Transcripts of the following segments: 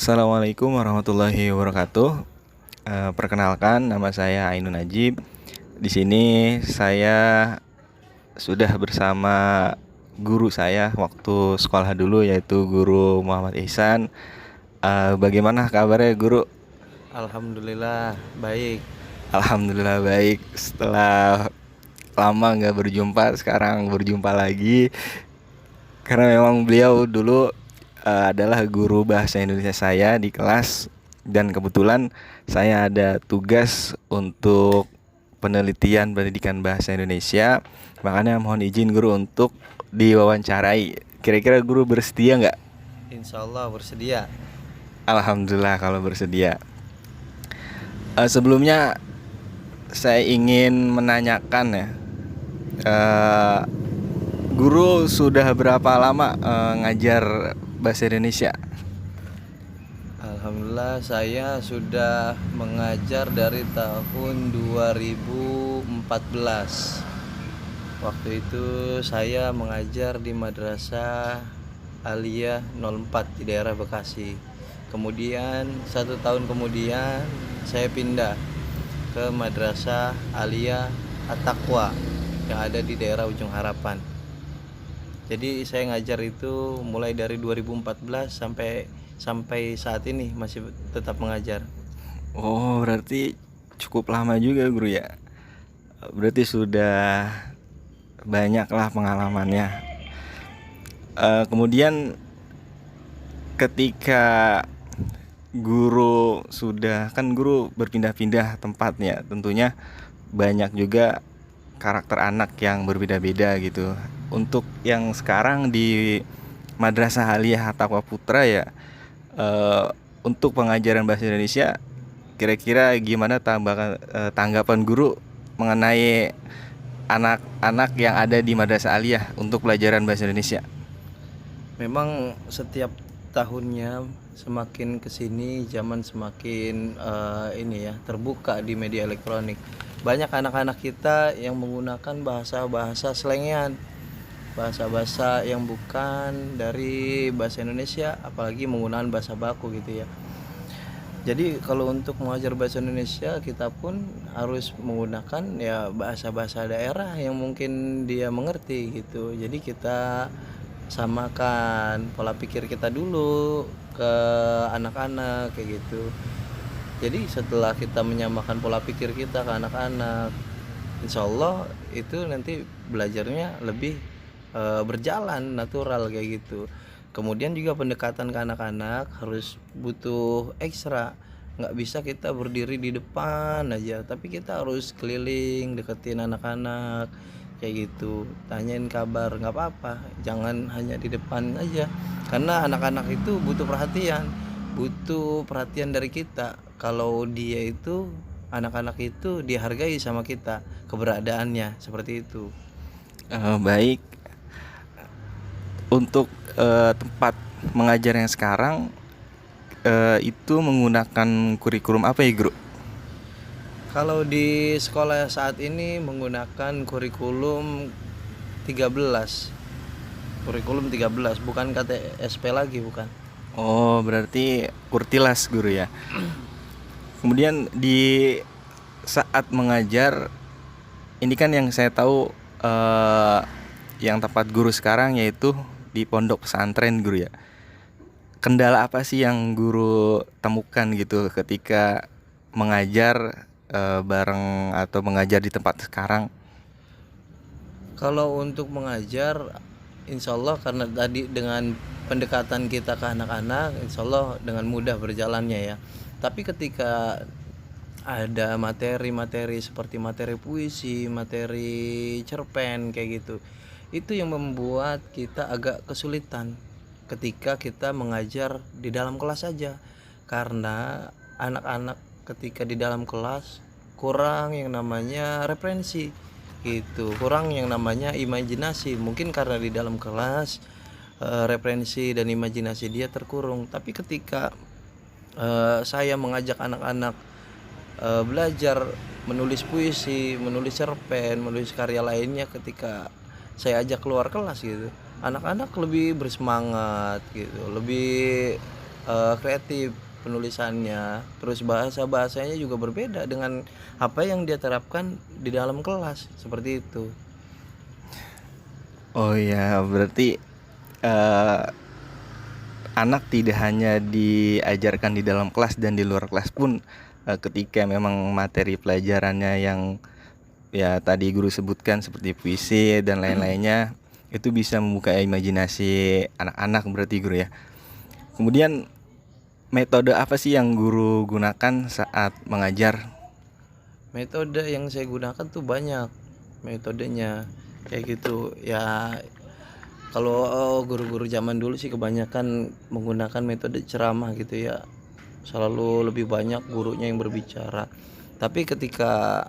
Assalamualaikum warahmatullahi wabarakatuh. Perkenalkan, nama saya Ainun Najib. Di sini saya sudah bersama guru saya waktu sekolah dulu, yaitu Guru Muhammad Ihsan. Bagaimana kabarnya, Guru? Alhamdulillah baik. Alhamdulillah baik. Setelah lama nggak berjumpa, sekarang berjumpa lagi. Karena memang beliau dulu adalah guru bahasa Indonesia saya di kelas, dan kebetulan saya ada tugas untuk penelitian pendidikan bahasa Indonesia. Makanya mohon izin guru untuk diwawancarai. Kira-kira guru bersedia nggak? Insya Allah bersedia. Alhamdulillah kalau bersedia. Sebelumnya saya ingin menanyakan ya, eh, guru sudah berapa lama ngajar bahasa Indonesia? Alhamdulillah saya sudah mengajar dari tahun 2014. Waktu itu saya mengajar di Madrasah Aliyah 04 di daerah Bekasi. Kemudian 1 tahun kemudian saya pindah ke Madrasah Aliyah At-Taqwa yang ada di daerah Ujung Harapan. Jadi saya ngajar itu mulai dari 2014 sampai saat ini masih tetap mengajar. Oh, berarti cukup lama juga guru ya. Berarti sudah banyak lah pengalamannya. Kemudian ketika guru sudah, kan guru berpindah-pindah tempatnya, tentunya banyak juga karakter anak yang berbeda-beda gitu. Untuk yang sekarang di Madrasah Aliyah Taqwa Putra ya, eh, untuk pengajaran bahasa Indonesia, kira-kira gimana tanggapan guru mengenai anak-anak yang ada di Madrasah Aliyah untuk pelajaran bahasa Indonesia? Memang setiap tahunnya semakin kesini zaman semakin ini ya terbuka di media elektronik. Banyak anak-anak kita yang menggunakan bahasa-bahasa selengean, bahasa-bahasa yang bukan dari bahasa Indonesia, apalagi menggunakan bahasa baku gitu ya. Jadi kalau untuk mengajar bahasa Indonesia kita pun harus menggunakan ya bahasa-bahasa daerah yang mungkin dia mengerti gitu. Jadi kita samakan pola pikir kita dulu ke anak-anak kayak gitu. Jadi setelah kita menyamakan pola pikir kita ke anak-anak, insya Allah itu nanti belajarnya lebih berjalan natural kayak gitu. Kemudian juga pendekatan ke anak-anak harus butuh ekstra. Nggak bisa kita berdiri di depan aja, tapi kita harus keliling deketin anak-anak kayak gitu, tanyain kabar nggak apa-apa, jangan hanya di depan aja, karena anak-anak itu butuh perhatian dari kita. Kalau dia itu anak-anak itu dihargai sama kita keberadaannya seperti itu. Baik. Untuk tempat mengajar yang sekarang, itu menggunakan kurikulum apa ya, Guru? Kalau di sekolah saat ini menggunakan kurikulum 13. Kurikulum 13 bukan KTSP lagi, bukan. Oh, berarti kurtilas, Guru ya. Kemudian di saat mengajar, ini kan yang saya tahu, eh, yang tempat guru sekarang yaitu di pondok pesantren, Guru ya. Kendala apa sih yang guru temukan gitu ketika mengajar bareng atau mengajar di tempat sekarang? Kalau untuk mengajar, insya Allah karena tadi dengan pendekatan kita ke anak-anak, insya Allah dengan mudah berjalannya ya. Tapi ketika ada materi-materi seperti materi puisi, materi cerpen kayak gitu, itu yang membuat kita agak kesulitan ketika kita mengajar di dalam kelas saja, karena anak-anak ketika di dalam kelas kurang yang namanya referensi gitu, kurang yang namanya imajinasi. Mungkin karena di dalam kelas referensi dan imajinasi dia terkurung. Tapi ketika saya mengajak anak-anak belajar menulis puisi, menulis cerpen, menulis karya lainnya, ketika saya ajak keluar kelas gitu, anak-anak lebih bersemangat gitu, lebih kreatif penulisannya, terus bahasa-bahasanya juga berbeda dengan apa yang dia terapkan di dalam kelas, seperti itu. Oh ya, berarti eh, anak tidak hanya diajarkan di dalam kelas dan di luar kelas pun, ketika memang materi pelajarannya yang ya tadi guru sebutkan seperti puisi dan lain-lainnya, itu bisa membuka imajinasi anak-anak berarti guru ya. Kemudian metode apa sih yang guru gunakan saat mengajar? Metode yang saya gunakan tuh banyak metodenya, kayak gitu ya. Kalau guru-guru zaman dulu sih kebanyakan menggunakan metode ceramah gitu ya, selalu lebih banyak gurunya yang berbicara. Tapi ketika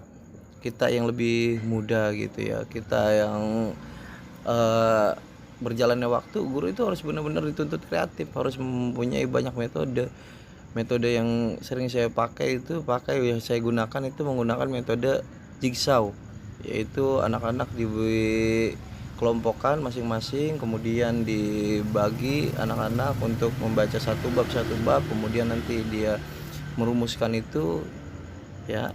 kita yang lebih muda gitu ya, kita yang eh, berjalannya waktu, guru itu harus benar-benar dituntut kreatif, harus mempunyai banyak metode. Metode yang sering saya saya gunakan itu menggunakan metode jigsaw, yaitu anak-anak dikelompokkan masing-masing, kemudian dibagi anak-anak untuk membaca satu bab, kemudian nanti dia merumuskan itu ya,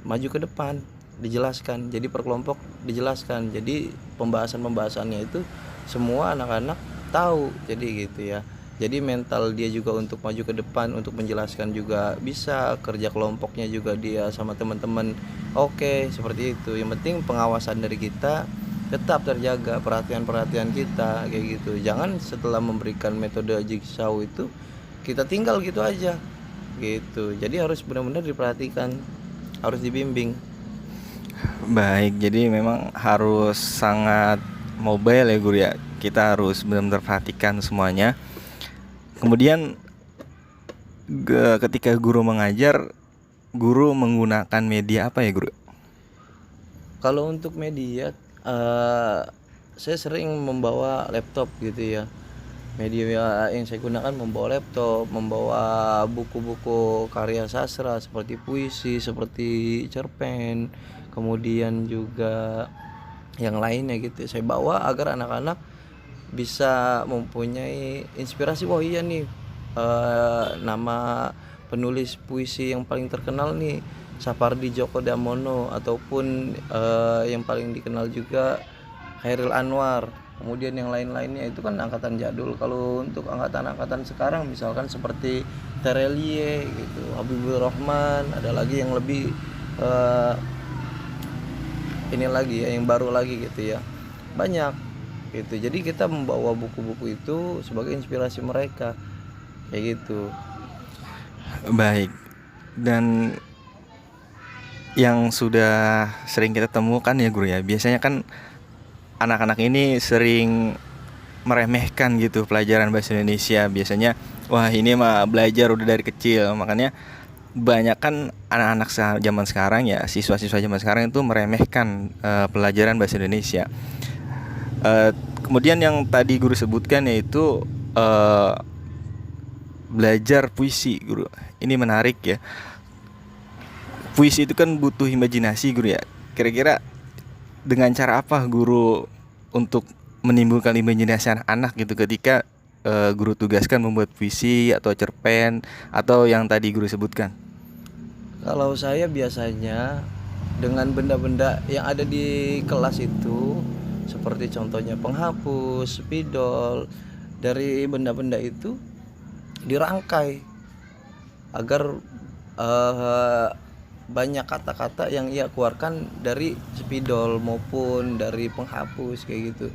maju ke depan dijelaskan, jadi per kelompok dijelaskan, jadi pembahasannya itu semua anak-anak tahu, jadi gitu ya. Jadi mental dia juga untuk maju ke depan, untuk menjelaskan juga bisa, kerja kelompoknya juga dia sama teman-teman oke, seperti itu. Yang penting pengawasan dari kita tetap terjaga, perhatian kita kayak gitu. Jangan setelah memberikan metode jigsaw itu kita tinggal gitu aja gitu. Jadi harus benar-benar diperhatikan, harus dibimbing. Baik, jadi memang harus sangat mobile ya guru ya. Kita harus benar-benar perhatikan semuanya. Kemudian ketika guru mengajar, guru menggunakan media apa ya guru? Kalau untuk media, saya sering membawa laptop gitu ya. Media yang saya gunakan membawa laptop, membawa buku-buku karya sastra seperti puisi, seperti cerpen, kemudian juga yang lainnya gitu. Saya bawa agar anak-anak bisa mempunyai inspirasi. Wah iya nih, nama penulis puisi yang paling terkenal nih Sapardi Djoko Damono, ataupun yang paling dikenal juga Chairil Anwar. Kemudian yang lain-lainnya itu kan angkatan jadul. Kalau untuk angkatan-angkatan sekarang misalkan seperti Terelie gitu, Habibur Rahman, ada lagi yang lebih ini lagi ya, yang baru lagi gitu ya, banyak gitu. Jadi kita membawa buku-buku itu sebagai inspirasi mereka kayak gitu. Baik. Dan yang sudah sering kita temukan ya guru ya, biasanya kan anak-anak ini sering meremehkan gitu pelajaran bahasa Indonesia. Biasanya wah ini mah belajar udah dari kecil. Makanya banyak kan anak-anak zaman sekarang ya, siswa-siswa zaman sekarang itu meremehkan pelajaran bahasa Indonesia. Kemudian yang tadi guru sebutkan yaitu belajar puisi guru. Ini menarik ya. Puisi itu kan butuh imajinasi guru ya. Kira-kira dengan cara apa guru untuk menimbulkan imajinasi anak-anak gitu ketika guru tugaskan membuat puisi atau cerpen atau yang tadi guru sebutkan? Kalau saya biasanya dengan benda-benda yang ada di kelas itu, seperti contohnya penghapus, spidol, dari benda-benda itu dirangkai agar banyak kata-kata yang ia keluarkan dari spidol maupun dari penghapus kayak gitu.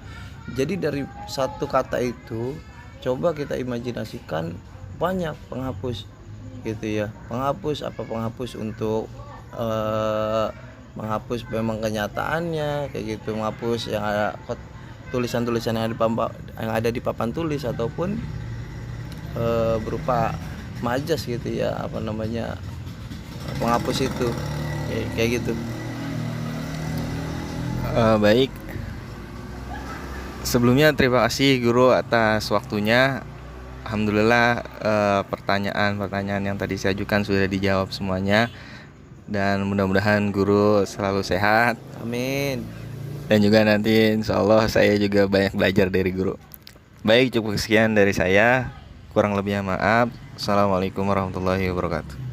Jadi dari satu kata itu coba kita imajinasikan banyak penghapus gitu ya. Penghapus untuk menghapus memang kenyataannya kayak gitu, menghapus yang ada tulisan-tulisan yang ada di papan tulis, ataupun berupa majas gitu ya, apa namanya, penghapus itu kayak gitu. Baik. Sebelumnya terima kasih guru atas waktunya. Alhamdulillah pertanyaan-pertanyaan yang tadi saya ajukan sudah dijawab semuanya. Dan mudah-mudahan guru selalu sehat. Amin. Dan juga nanti insya Allah saya juga banyak belajar dari guru. Baik, cukup sekian dari saya. Kurang lebihnya maaf. Assalamualaikum warahmatullahi wabarakatuh.